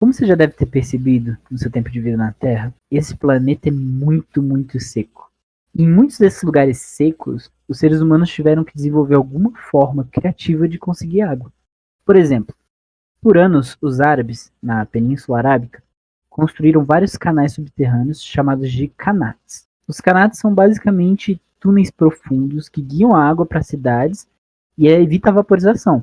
Como você já deve ter percebido no seu tempo de vida na Terra, esse planeta é muito, muito seco. Em muitos desses lugares secos, os seres humanos tiveram que desenvolver alguma forma criativa de conseguir água. Por exemplo, por anos, os árabes, na Península Arábica, construíram vários canais subterrâneos chamados de canats. Os canats são basicamente túneis profundos que guiam a água para cidades e evita a vaporização.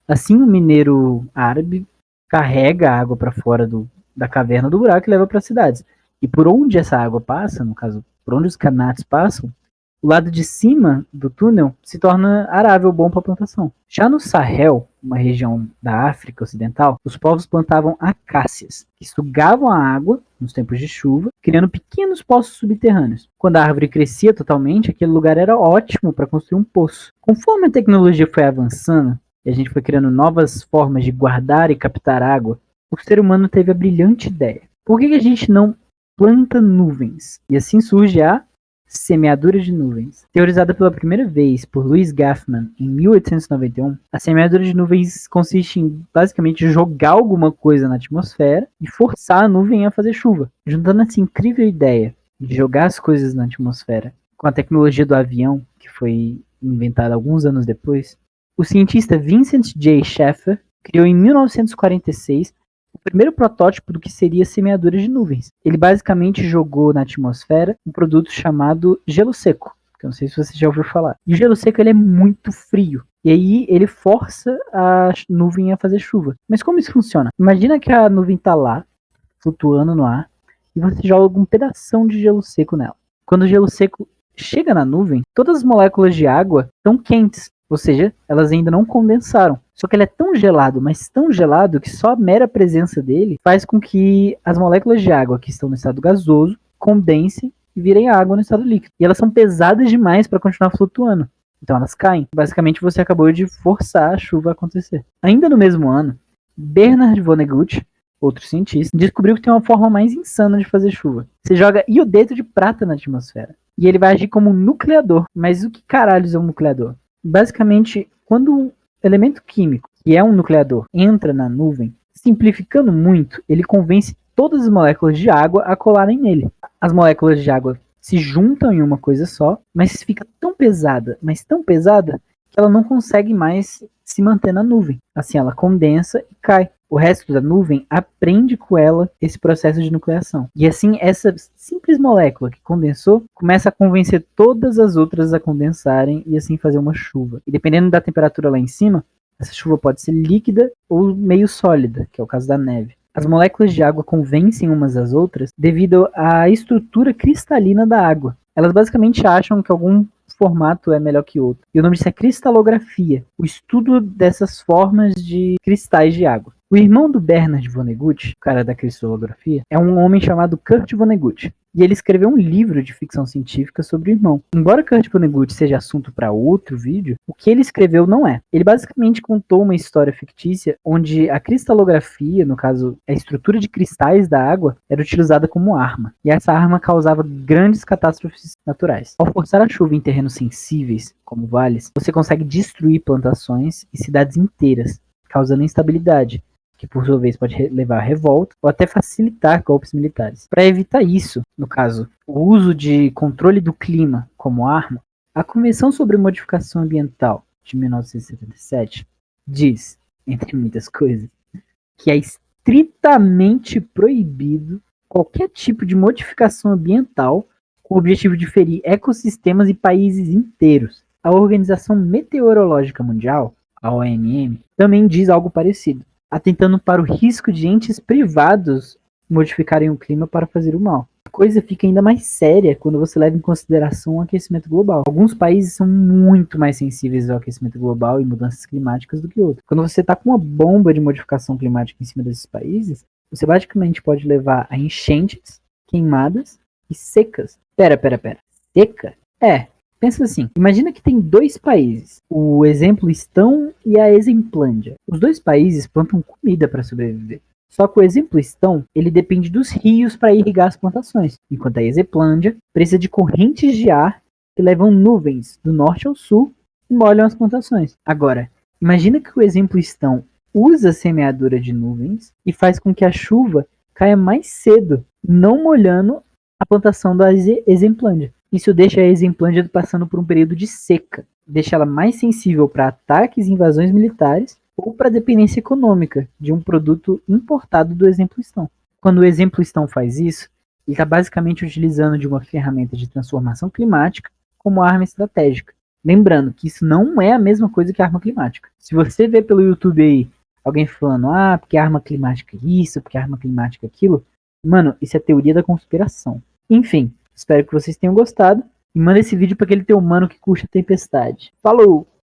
Assim, o mineiro árabe carrega a água para fora da caverna do buraco e leva para as cidades. E por onde essa água passa, no caso, por onde os canats passam, o lado de cima do túnel se torna arável, bom para a plantação. Já no Sahel, uma região da África Ocidental, os povos plantavam acácias, que sugavam a água nos tempos de chuva, criando pequenos poços subterrâneos. Quando a árvore crescia totalmente, aquele lugar era ótimo para construir um poço. Conforme a tecnologia foi avançando, e a gente foi criando novas formas de guardar e captar água, o ser humano teve a brilhante ideia. Por que a gente não planta nuvens? E assim surge a semeadura de nuvens. Teorizada pela primeira vez por Louis Gaffman em 1891, a semeadura de nuvens consiste em basicamente jogar alguma coisa na atmosfera e forçar a nuvem a fazer chuva, juntando essa incrível ideia de jogar as coisas na atmosfera com a tecnologia do avião, que foi inventada alguns anos depois. O cientista Vincent J. Schaeffer criou em 1946 o primeiro protótipo do que seria semeadura de nuvens. Ele basicamente jogou na atmosfera um produto chamado gelo seco, que eu não sei se você já ouviu falar. E o gelo seco ele é muito frio, e aí ele força a nuvem a fazer chuva. Mas como isso funciona? Imagina que a nuvem está lá, flutuando no ar, e você joga um pedação de gelo seco nela. Quando o gelo seco chega na nuvem, todas as moléculas de água estão quentes. Ou seja, elas ainda não condensaram. Só que ele é tão gelado, mas tão gelado, que só a mera presença dele faz com que as moléculas de água que estão no estado gasoso condensem e virem água no estado líquido. E elas são pesadas demais para continuar flutuando. Então elas caem. Basicamente você acabou de forçar a chuva a acontecer. Ainda no mesmo ano, Bernard Vonnegut, outro cientista, descobriu que tem uma forma mais insana de fazer chuva. Você joga iodeto de prata na atmosfera. E ele vai agir como um nucleador. Mas o que caralhos é um nucleador? Basicamente, quando um elemento químico, que é um nucleador, entra na nuvem, simplificando muito, ele convence todas as moléculas de água a colarem nele. As moléculas de água se juntam em uma coisa só, mas fica tão pesada, que ela não consegue mais se manter na nuvem. Assim, ela condensa e cai. O resto da nuvem aprende com ela esse processo de nucleação. E assim, essa simples molécula que condensou começa a convencer todas as outras a condensarem e assim fazer uma chuva. E dependendo da temperatura lá em cima, essa chuva pode ser líquida ou meio sólida, que é o caso da neve. As moléculas de água convencem umas às outras devido à estrutura cristalina da água. Elas basicamente acham que algum formato é melhor que outro. E o nome disso é cristalografia, o estudo dessas formas de cristais de água. O irmão do Bernard Vonnegut, o cara da cristalografia, é um homem chamado Kurt Vonnegut. E ele escreveu um livro de ficção científica sobre o irmão. Embora Kurt Vonnegut seja assunto para outro vídeo, o que ele escreveu não é. Ele basicamente contou uma história fictícia onde a cristalografia, no caso a estrutura de cristais da água, era utilizada como arma. E essa arma causava grandes catástrofes naturais. Ao forçar a chuva em terrenos sensíveis, como vales, você consegue destruir plantações e cidades inteiras, causando instabilidade, que por sua vez pode levar a revolta ou até facilitar golpes militares. Para evitar isso, no caso, o uso de controle do clima como arma, a Convenção sobre Modificação Ambiental de 1977 diz, entre muitas coisas, que é estritamente proibido qualquer tipo de modificação ambiental com o objetivo de ferir ecossistemas e países inteiros. A Organização Meteorológica Mundial, a OMM, também diz algo parecido, atentando para o risco de entes privados modificarem o clima para fazer o mal. A coisa fica ainda mais séria quando você leva em consideração o aquecimento global. Alguns países são muito mais sensíveis ao aquecimento global e mudanças climáticas do que outros. Quando você está com uma bomba de modificação climática em cima desses países, você basicamente pode levar a enchentes, queimadas e secas. Pera. Seca? Pensa assim, imagina que tem dois países, o Exemplistão e a Exemplândia. Os dois países plantam comida para sobreviver. Só que o Exemplistão, ele depende dos rios para irrigar as plantações, enquanto a Exemplândia precisa de correntes de ar que levam nuvens do norte ao sul e molham as plantações. Agora, imagina que o Exemplistão usa a semeadura de nuvens e faz com que a chuva caia mais cedo, não molhando a plantação da Exemplândia. Isso deixa a Exemplândia passando por um período de seca, deixa ela mais sensível para ataques e invasões militares ou para a dependência econômica de um produto importado do Exemplistão. Quando o Exemplistão faz isso, ele está basicamente utilizando de uma ferramenta de transformação climática como arma estratégica. Lembrando que isso não é a mesma coisa que arma climática. Se você vê pelo YouTube aí alguém falando, porque arma climática é isso, porque arma climática é aquilo, mano, isso é teoria da conspiração. Enfim, espero que vocês tenham gostado e manda esse vídeo para aquele teu mano que curte a tempestade. Falou!